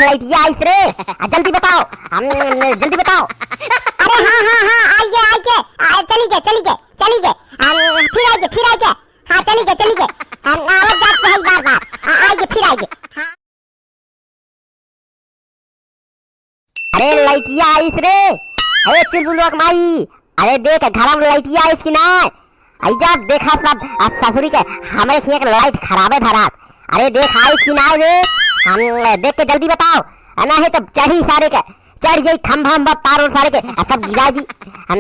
लाइटिया ice रे, जल्दी बताओ, हम जल्दी बताओ। अरे हाँ आइए चली गए फिर आइए हाँ चली गए आवाज जाती है बार आइए फिर आइए। अरे लाइटिया आइस रे, अरे चुलबुलवा के माई, अरे देख घर में लाइटिया आइस कि ना, आइजा देखा सब ससुरी के हमारे खिया के लाइट खराबे धरात। अरे देख आइस कि ना रे, हम देख के जल्दी बताओ, ना है तो चढ़ी सारे के चढ़ गई खंभा तार सारे के सब गिरा दी। हम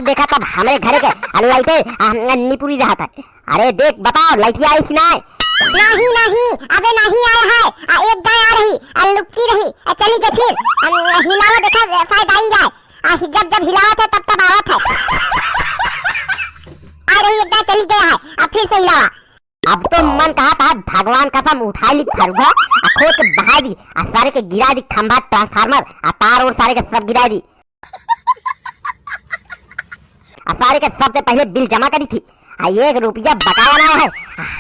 देखा तब हमारे घर के लाइटे निपुरी रहा था। अरे देख बताओ लाइटिया आइस कि ना? नहीं अबे नहीं आया है, एक गाय आ रही लुक्की रही चली गई फिर हिलावा देखा शायद आई जाए, जब हिलावा थे तब आवत है आ रही एक गाय चली गया है अब फिर से हिलावा। अब तो मन कहा था भगवान कसम उठा ली फरुआ खोद के बहा दी, सारे के गिरा दी खंभा ट्रांसफार्मर तार और सारे के सब गिरा दी। सारे के सबसे पहले बिल जमा करी थी, 1 रुपया बकाया ना है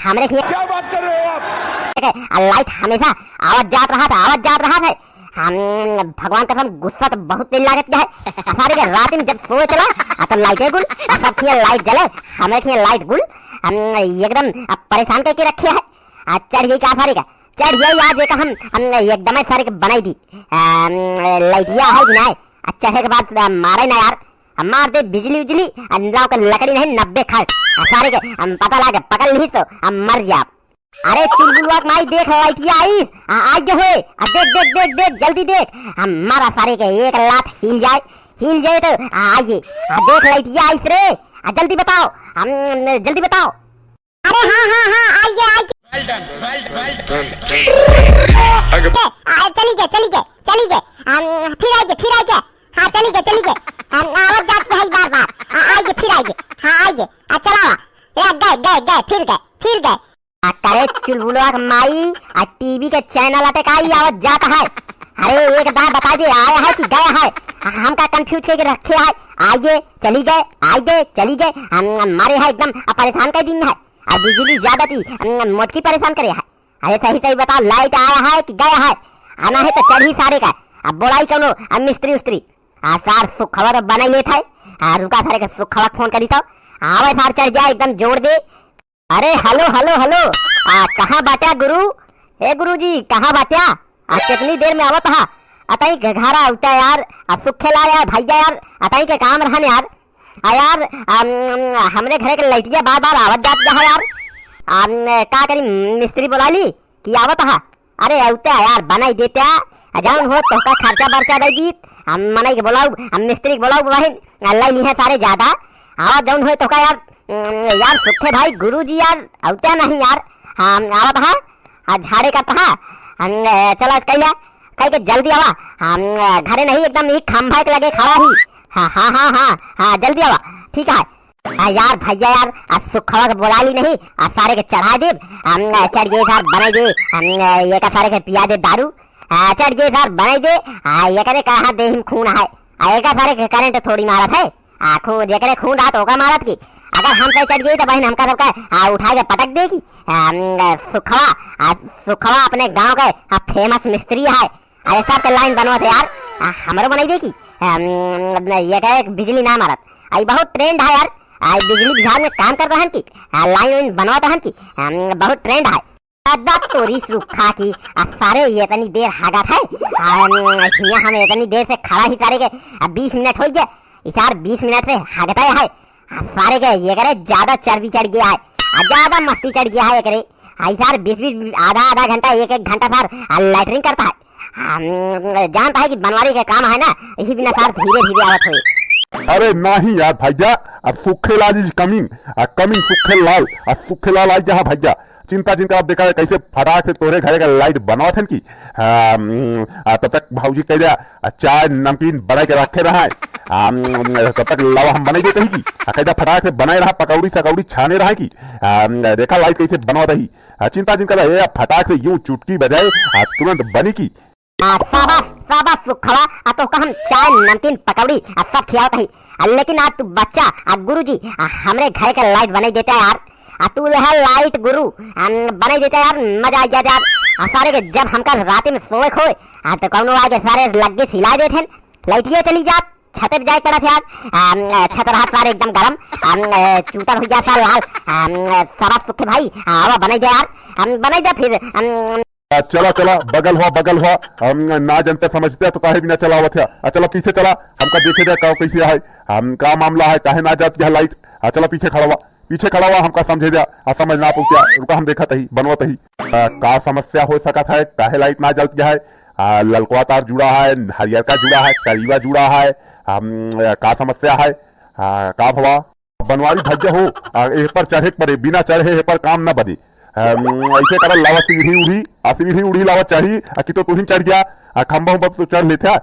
हमरे। क्या बात कर रहे हो आप? लाइट हमेशा आवाज जात रहा था। हम भगवान कसम गुस्सा तो बहुत तेज लागत है। सारे के रात में जब सोए चला तो लाइटें गुल, सब खिया लाइट जले, हमें खिया लाइट गुल, हम एकदम परेशान करके रखे है। चढ़ गई क्या सारे का चढ़ गई आज एक हम एकदम सारे के बनाई दी लाइटिया है कि नहीं। चढ़े के बाद मारे ना यार, मार दे बिजली लाओ के लकड़ी नहीं 90 खर्च सारे के पता लागे पकड़ ली तो हम मर गया। अरे चुलबुलवा माई देख लाइटिया आई आज जो है, देख जल्दी देख, हम मारा सारे के एक लात हिल जाए तो आइए देख लाइटिया आई रे, जल्दी बताओ, हम जल्दी बताओ। अरे हाँ आइए चली गए फिर आइए हाँ चली गए आवाज जाती है बार आइए फिर आइए हाँ आइए चला गए फिर गए। अरे चुलबुलवा माई टीवी के चैनल आते का ही आवाज जाता है। अरे एक बार बता दे आया है कि गया है, हम का कंफ्यूज करके रखे है। आइए चली गए हमारे है एकदम परेशान कर दिन है, अब बिजली ज्यादा थी मोटकी परेशान करे है। अरे सही बताओ लाइट आया है कि गया है? आना है तो चढ़ी सारे का, अब बोलाई कौनो अब मिस्त्री उस्त्री सार सुखवा तो बना लेता है। रुका सारे के सुखवा फोन करी तो आवे सार चढ़ जाए एकदम जोड़ दे। अरे हेलो कहाँ बात्या गुरु? हे गुरुजी कहाँ बात्या? कितनी देर में आवत हा? अतई के घर आउता यार, सुखे ला यार भैया यार, अतई के काम रहन यार। यार हमरे घर के लाइटिया बार आवत जात जा यार। का करी मिस्त्री बुला ली कि आवत हा? अरे आउता यार बनाई देते जाऊन हो तो का खर्चा बर्चा दे दी, हम मनाई के बुलाऊ, हम मिस्त्री के बुलाऊ वही अल्लाह ली है सारे ज्यादा आवाज जाऊन हो तो का यार सुखे भाई गुरुजी यार आउता नहीं यार। हम आवत हा झाड़े का था चलो कह के जल्दी आवा, हम घरे नहीं एकदम एक खंभा के लगे खड़ा ही। हाँ जल्दी आवा ठीक है। यार भैया यार सुखवा के बुला ली नहीं, सारे के चढ़ा दे, हम चढ़ गए सर बनाई दे, हम ये का सारे के पिया दे दारू, चढ़ गए सर बनाई दे। ये करे कहा दे खून है, ये का सारे के करंट थोड़ी मारत है, खून ये करे खून रहा तो होगा मारत की। अगर हम कहीं चढ़ गई तो बहन हमका सबका उठा के पटक देगी। सुखवा अपने गांव के फेमस मिस्त्री है, अरे सब के लाइन बनवा थे यार, हमारे बनाई देगी। ये कहे बिजली ना मारत, आई बहुत ट्रेंड है यार, बिजली विभाग में काम कर रहे की लाइन बनवाते हैं की बहुत ट्रेंड है। तोरी सुखा की सारे ये इतनी देर हागत है, हम इतनी देर से खड़ा ही सारे के 20 मिनट हो गए, इसार 20 मिनट से हागता है सारे के। ये करे ज्यादा चर्बी चढ़ गया है, ज्यादा मस्ती चढ़ गया है, ये करे इसार 20 आधा घंटा 1 घंटा सार लैटरिन करता है। जानता है कि बनवारी का काम है ना, इसी बिना सार धीरे आवत हुई। अरे नहीं यार भैया, सुखे लाल इज कमिंग सुखे लाल आज जहाँ भैया चिंता आप देखा कैसे फटाक से तोरे घरे का लाइट बनवा थे की। तब तक भाऊजी कह दिया चाय नमकीन बना के रखे रहा है, तब तक लावा हम बनाई देते ही की कैदा फटाक से बनाए रहा, पकौड़ी सकौड़ी छाने रहा की। देखा लाइट कैसे बनवा रही, चिंता फटाक से यूं चुटकी बजाए तुरंत बनी की। शाबाश सुखवा तो हम चाय नमकीन पकौड़ी सब खिलाता ही, लेकिन आज तू बच्चा गुरुजी हमरे घर का लाइट बनाई देता है यार, तू है लाइट गुरु बनाई देता है यार, मजा आ गया यार। सारे के जब हमका रात में सोए खोए तो कौनो आगे सारे लग के सिला देते लाइटिए चली जात छत पे जाए पड़ा थे आज छत रहा सारे एकदम गरम चूता भैया सा लाल सारा सुखे भाई आवा बनाई दे यार हम बनाई दे फिर चला चला बगल हुआ हम ना जानते समझते तो काहे भी ना चलावत है। चला पीछे चला हमका देखे दे का कैसे है हम का मामला है काहे ना जाती है लाइट। चला पीछे खड़ा हुआ हमका समझे दिया समझ ना पहुंचा रुका हम देखत ही बनवत ही का समस्या हो सकत है काहे लाइट ना जलती है। ललकवा तार जुड़ा है हरियर का जुड़ा है करीबा जुड़ा है का समस्या है का भवा बनवारी भज्य हो ए पर चढ़े पड़े बिना चढ़े ए पर काम न बने ऐसे कर लावा सीढ़ी उड़ी लावा चढ़ी कि तो तुम चढ़ गया खंबा उम्बा तो चढ़ लेते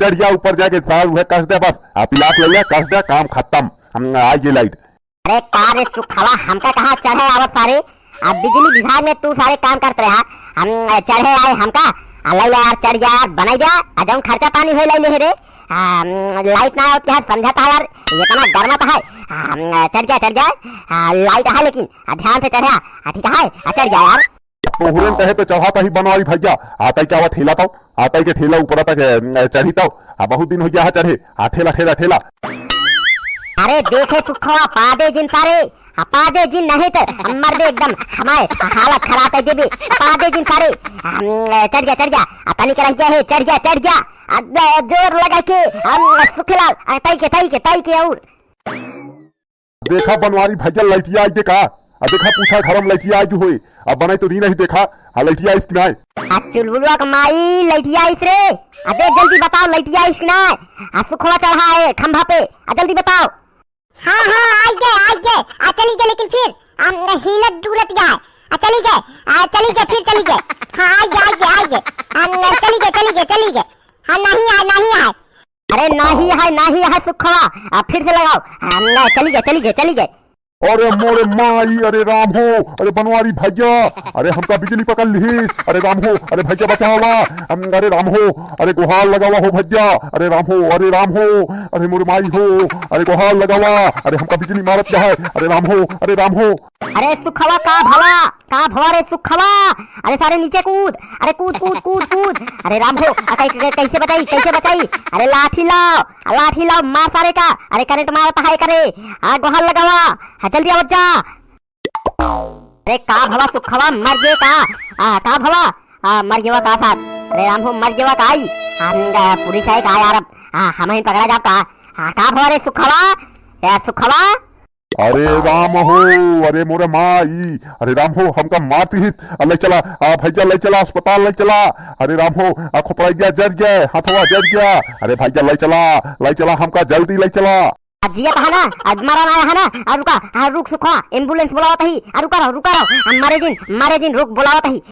चढ़ गया ऊपर जाके साल वह कस दे बस पिलाक ले लिया कस दे काम खत्म हम आज ये लाइट। अरे कार सुखवा हमका कहाँ चढ़े आवत सारे अब बिजली विभाग में तू सारे काम करते रहा हम चढ़े आए हमका लै यार चढ़ गया यार बनाई दिया जब खर्चा पानी हो ले रे लाइट ना होती है समझाता है यार ये इतना गर्मत है चढ़ गया लाइट है लेकिन ध्यान से चढ़ा ठीक है चढ़ गया यार तो हुरन कहे तो चढ़ाता ही बनवारी भैया आता ही क्या ठेला तो आता ही के ठेला ऊपर तक चढ़ी तो बहुत दिन हो गया है चढ़े ठेला अरे देखे सुखवा पादे जिन सारे पादे जिन नहीं तो मर दे एकदम हमारे हालत खराब है देवी पादे जिन सारे चढ़ गया तनी के रह गया है चढ़ गया जोर लगा के हम सुखलाल ताई के और देखा बनवारी भैया लाइटिया आई देखा देखा पूछा घर में लाइटिया आई हुई अब बनाई तो नहीं देखा लाइटिया इसकी ना चुलबुलवा का माई लाइटिया इस रे अबे जल्दी बताओ लाइटिया इसकी ना सुखवा चढ़ा है खंभा पे जल्दी बताओ। हाँ आ गए चली गए लेकिन फिर हिलत डुलत गए चली गए फिर चली गए हाँ आ गए चली गए हाँ नहीं आए अरे नहीं है सुखवा फिर से लगाओ चली गए अरे मोरे माई अरे राम हो अरे बनवारी भैया अरे हमका बिजली पकड़ ली अरे राम हो अरे भैया बचावा अरे राम हो अरे गुहार लगावा हो भैया अरे राम हो अरे मोरे माई हो अरे गुहार लगावा अरे हमका बिजली मारत है अरे राम हो अरे सुखवा का भवा रे सुखवा अरे सारे नीचे कूद अरे कूद अरे राम हो कैसे बचाई अरे लाठी लाओ मार सारे का अरे करंट मारता है करे गुहार लगावा जल्दी आवत जा। अरे का भवा सुखवा मर गए का भवा मर गया का साथ अरे राम हो मर गया का आई हम पुलिस है का यार हम ही पकड़ा जा का भवा रे सुखवा अरे राम हो अरे मोरे माई अरे राम हो हमका मारती ही ले चला भैया ले चला अस्पताल ले चला अरे राम हो खोपड़ा गया जड़ गया हाथवा जड़ गया अरे भैया ले चला हमका जल्दी ले चला जिया है ना आज मारा है ना रुक सुखवा एम्बुलेंस बुलावत ही रुका रहो मारे दिन रुक बुलावत ही।